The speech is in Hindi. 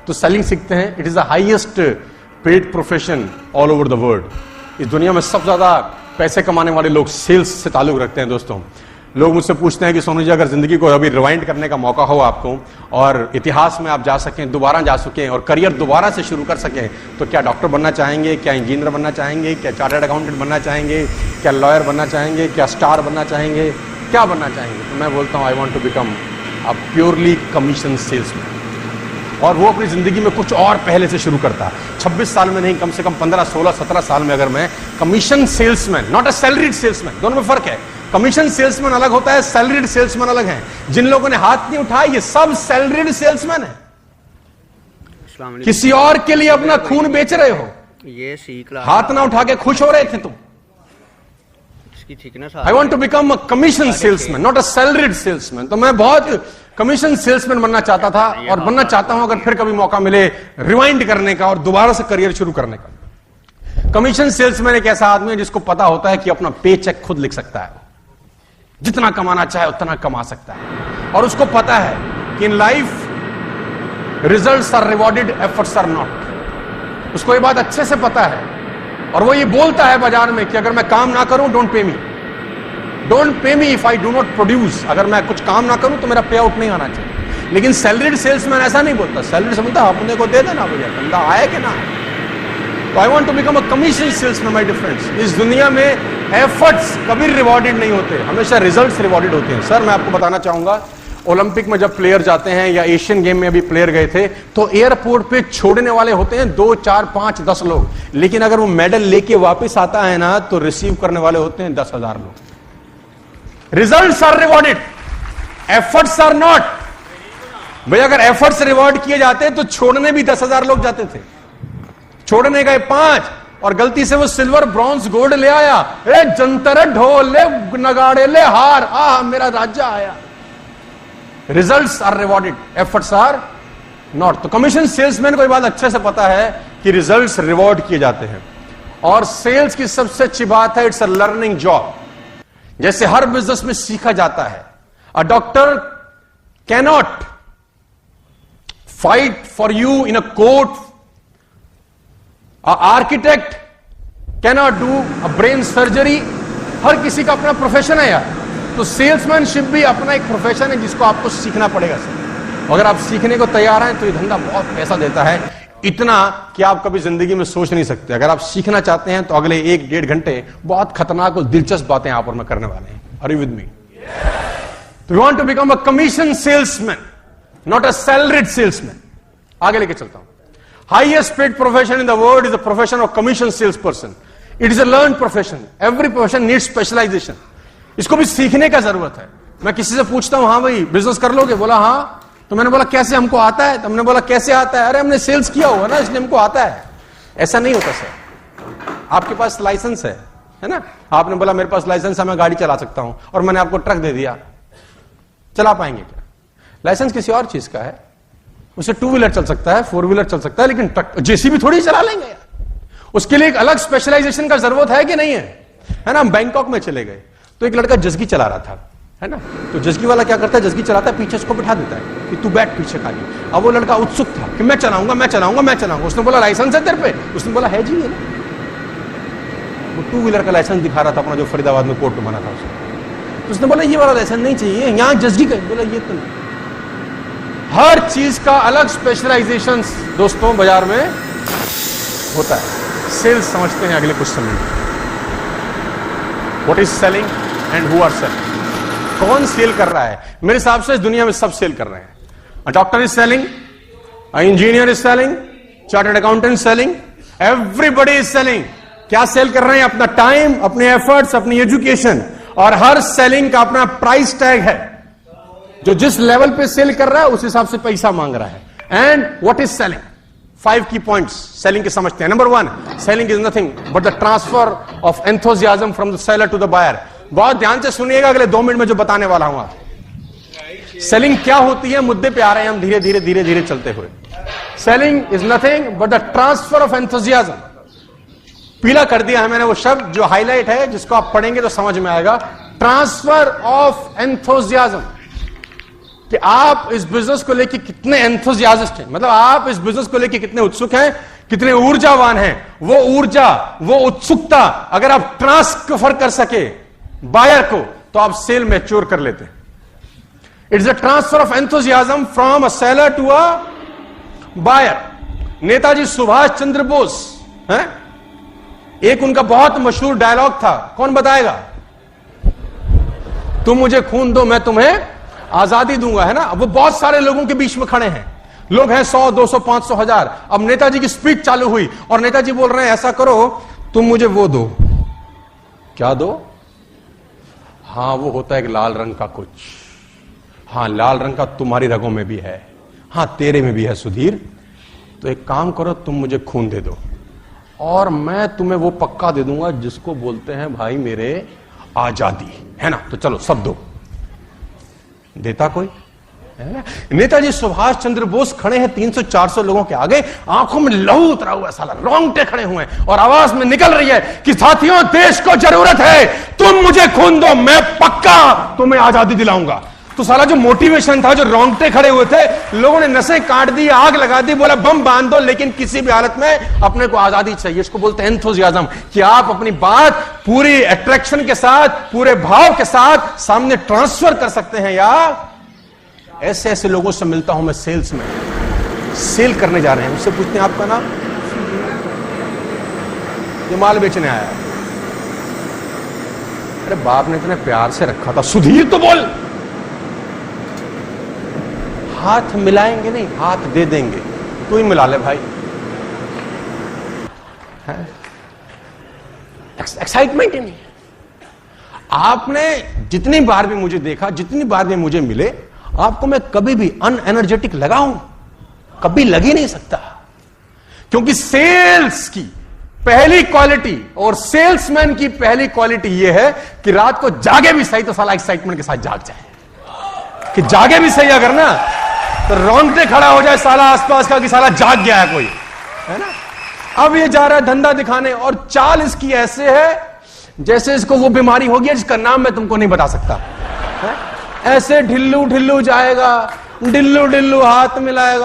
तो सेलिंग सीखते हैं। It is the highest paid profession all over the world. इस दुनिया में सबसे ज्यादा पैसे कमाने वाले लोग सेल्स से ताल्लुक रखते हैं। दोस्तों, लोग मुझसे पूछते हैं कि सोनू जी, अगर जिंदगी को अभी रिवाइंड करने का मौका हो आपको और इतिहास में आप जा सकें, दोबारा जा सकें और करियर दोबारा से शुरू कर सकें, तो क्या डॉक्टर बनना चाहेंगे, क्या इंजीनियर बनना चाहेंगे, क्या चार्टर्ड अकाउंटेंट बनना चाहेंगे, क्या लॉयर बनना चाहेंगे, क्या स्टार बनना चाहेंगे, क्या बनना चाहेंगे? तो मैं बोलता हूं I want to become a purely commission salesman. और वो अपनी जिंदगी में कुछ और पहले से शुरू करता है। 26 साल में नहीं, कम से कम 15, 16, 17 साल में अगर मैं commission salesman, not a salaried salesman, दोनों में फर्क है। कमीशन सेल्समैन अलग होता है, सैलरीड सेल्समैन अलग है। जिन लोगों ने हाथ नहीं उठाया, ये सब सैलरीड सेल्समैन है। किसी और के लिए अपना खून बेच रहे हो। ये सीख ला, हाथ ना उठा के खुश हो रहे थे तुम। I want to become a commission salesman, not a salaried salesman. तो मैं बहुत कमीशन सेल्समैन बनना चाहता था और बनना चाहता हूं, अगर फिर कभी मौका मिले रिवाइंड करने का और दोबारा से करियर शुरू करने का। कमीशन सेल्समैन एक ऐसा आदमी है जिसको पता होता है कि अपना पे चेक खुद लिख सकता है, जितना कमाना चाहे उतना कमा सकता है, और उसको पता है कि in life results are rewarded, efforts are not. उसको ये बात अच्छे से पता है और वो ये बोलता है बाजार में कि अगर मैं काम ना करूं, don't pay me, don't pay me if I do not produce. अगर मैं कुछ काम ना करूं तो मेरा पे आउट नहीं आना चाहिए। लेकिन सैलरीड सेल्समैन ऐसा नहीं बोलता। सैलरीड से बोलता अपने को दे देना भैया, बंदा आए कि ना। तो I want to become a commission salesman my dear friends. इस दुनिया में एफर्ट्स कभी रिवॉर्डेड नहीं होते, हमेशा रिजल्ट्स रिवॉर्डेड होते हैं। सर, मैं आपको बताना चाहूंगा, ओलंपिक में जब प्लेयर जाते हैं या एशियन गेम में अभी प्लेयर गए थे, तो एयरपोर्ट पे छोड़ने वाले होते हैं 2, 4, 5, 10 लोग, लेकिन अगर वो मेडल लेके वापस आता है ना, तो रिसीव करने वाले होते हैं 10,000 लोग। Results are rewarded, efforts are not. भाई, अगर एफर्ट्स रिवॉर्ड किए जाते तो छोड़ने भी 10,000 लोग जाते थे। छोड़ने गए 5 और गलती से वो सिल्वर, ब्रॉन्ज, गोल्ड ले आया। ए जंतर, ढोल ले, नगाड़े ले, हार, आ मेरा राजा आया। Results are rewarded, efforts are not. तो कमीशन सेल्समैन को ये बात अच्छे से पता है कि रिजल्ट्स रिवॉर्ड किए जाते हैं। और सेल्स की सबसे अच्छी बात है, इट्स अ लर्निंग जॉब। जैसे हर बिजनेस में सीखा जाता है। A doctor cannot fight for you in a court, architect cannot do a brain surgery. हर किसी का अपना प्रोफेशन है यार। तो सेल्समैनशिप भी अपना एक प्रोफेशन है जिसको आपको सीखना पड़ेगा सर। अगर आप सीखने को तैयार हैं तो ये धंधा बहुत पैसा देता है, इतना कि आप कभी जिंदगी में सोच नहीं सकते। अगर आप सीखना चाहते हैं तो अगले 1-1.5 घंटे बहुत खतरनाक और दिलचस्प बातें आप और मैं करने वाले हैं। Are you with me? तो we want to become a commission salesman, not a salaried salesman. आगे लेके चलता हूं। Highest paid profession in the world is the profession of commission salesperson. It is a learned profession. Every profession needs specialization. इसको भी सीखने का जरूरत है। मैं किसी से पूछता हूं, हाँ भाई बिजनेस कर लोगे? बोला हाँ। तो मैंने बोला कैसे? हमको आता है। तो हमने बोला कैसे आता है? अरे हमने सेल्स किया हुआ ना, इसलिए हमको आता है। ऐसा नहीं होता सर। आपके पास लाइसेंस है ना? आपने बोला मेरे पास लाइसेंस है, मैं गाड़ी चला सकता हूं, और मैंने आपको ट्रक दे दिया, चला पाएंगे क्या? लाइसेंस किसी और चीज का है, उसे 2 व्हीलर चल सकता है, 4 व्हीलर चल सकता है, लेकिन ट्रक, जेसीबी थोड़ी चला लेंगे यार। उसके लिए एक अलग स्पेशलाइजेशन का जरूरत है कि नहीं है ना? हम बैंकॉक में चले गए तो एक लड़का जस्गी चला रहा था, है ना? तो जस्गी वाला क्या करता है, जस्गी चलाता है, पीछे उसको बिठा देता है कि तू बैठ पीछे खाली। अब वो लड़का उत्सुक था कि मैं चलाऊंगा, मैं चलाऊंगा, मैं चलाऊंगा। उसने बोला लाइसेंस है तेरे पे? उसने बोला है जी, है ना। वो 2 व्हीलर का लाइसेंस दिखा रहा था अपना, जो फरीदाबाद में कोर्ट में बना था उसने। तो उसने बोला ये वाला लाइसेंस नहीं चाहिए, यहाँ जस्गी का। बोला ये तो नहीं। हर चीज का अलग स्पेशलाइजेशन दोस्तों बाजार में होता है। सेल्स समझते हैं अगले कुछ समय में। What is selling and who are selling? कौन सेल कर रहा है? मेरे हिसाब से इस दुनिया में सब सेल कर रहे हैं। A doctor is selling, a engineer is selling, chartered accountant selling, everybody is selling. क्या सेल कर रहे हैं? अपना टाइम, अपने एफर्ट्स, अपनी एजुकेशन। और हर सेलिंग का अपना प्राइस टैग है। जो जिस लेवल पे सेल कर रहा है उस हिसाब से पैसा मांग रहा है। And what is selling? 5 की पॉइंट्स सेलिंग के समझते हैं। Number 1, selling is nothing but the transfer of enthusiasm from the seller to the buyer. बहुत ध्यान से सुनिएगा अगले 2 मिनट में जो बताने वाला हूं। सेलिंग क्या होती है, मुद्दे पे आ रहे हैं हम धीरे धीरे धीरे धीरे चलते हुए। Selling is nothing but the transfer of enthusiasm. पीला कर दिया है मैंने वो शब्द जो हाईलाइट है, जिसको आप पढ़ेंगे तो समझ में आएगा। Transfer of enthusiasm. कि आप इस बिजनेस को लेकर कितने एंथुसियास्ट हैं, मतलब आप इस बिजनेस को लेकर कितने उत्सुक हैं, कितने ऊर्जावान हैं। वो ऊर्जा, वो उत्सुकता अगर आप ट्रांसफर कर सके बायर को, तो आप सेल मैच्योर कर लेते। It's a transfer of enthusiasm from a seller to a buyer. Netaji Subhash Chandra Bose हैं, एक उनका बहुत मशहूर डायलॉग था, कौन बताएगा? तुम मुझे खून दो, मैं तुम्हें आजादी दूंगा, है ना। वो बहुत सारे लोगों के बीच में खड़े हैं, लोग हैं 100, 200, 500, 1000। अब नेताजी की स्पीच चालू हुई और नेताजी बोल रहे हैं ऐसा करो, तुम मुझे वो दो। क्या दो? हाँ, वो होता है एक लाल रंग का कुछ। हाँ, लाल रंग का तुम्हारी रगों में भी है, हाँ तेरे में भी है सुधीर। तो एक काम करो, तुम मुझे खून दे दो और मैं तुम्हें वो पक्का दे दूंगा जिसको बोलते हैं भाई मेरे आजादी, है ना। तो चलो सब दो। देता कोई? नेताजी सुभाष चंद्र बोस खड़े हैं 300-400 लोगों के आगे, आंखों में लहू उतरा हुआ, साला रोंगटे खड़े हुए हैं और आवाज में निकल रही है कि साथियों, देश को जरूरत है, तुम मुझे खून दो, मैं पक्का तुम्हें आजादी दिलाऊंगा। तो साला जो मोटिवेशन था, जो रोंगटे खड़े हुए थे, लोगों ने नसें काट दी, आग लगा दी, बोला बम बांध दो, लेकिन किसी भी हालत में अपने को आजादी चाहिए। इसको बोलते हैं एंथुसियाज्म, कि आप अपनी बात पूरी अट्रैक्शन के साथ, पूरे भाव के साथ सामने ट्रांसफर कर सकते हैं। यार ऐसे ऐसे लोगों से मिलता हूं मैं सेल्स में, सेल करने जा रहे हैं, उससे पूछते हैं आपका नाम, ये माल बेचने आया है। अरे बाप ने इतने प्यार से रखा था, सुधीर तो बोल। हाथ मिलाएंगे नहीं, हाथ दे देंगे। तू ही मिला ले भाई। एक्साइटमेंट ही नहीं। आपने जितनी बार भी मुझे देखा, जितनी बार भी मुझे मिले, आपको मैं कभी भी अनएनर्जेटिक लगा हूं? कभी लग ही नहीं सकता, क्योंकि सेल्स की पहली क्वालिटी और सेल्समैन की पहली क्वालिटी यह है कि रात को जागे भी सही तो साला एक्साइटमेंट के साथ जाग जाए, कि जागे भी सही अगर ना तो रोंगटे खड़ा हो जाए साला आसपास का, कि साला जाग गया है कोई, है ना। अब ये जा रहा है धंधा दिखाने और चाल इसकी ऐसे है जैसे इसको वो बीमारी हो गई जिसका नाम मैं तुमको नहीं बता सकता, है? ऐसे ढिल्लू ढिल्लू जाएगा, ढिल्लू ढिल्लू हाथ मिलाएगा।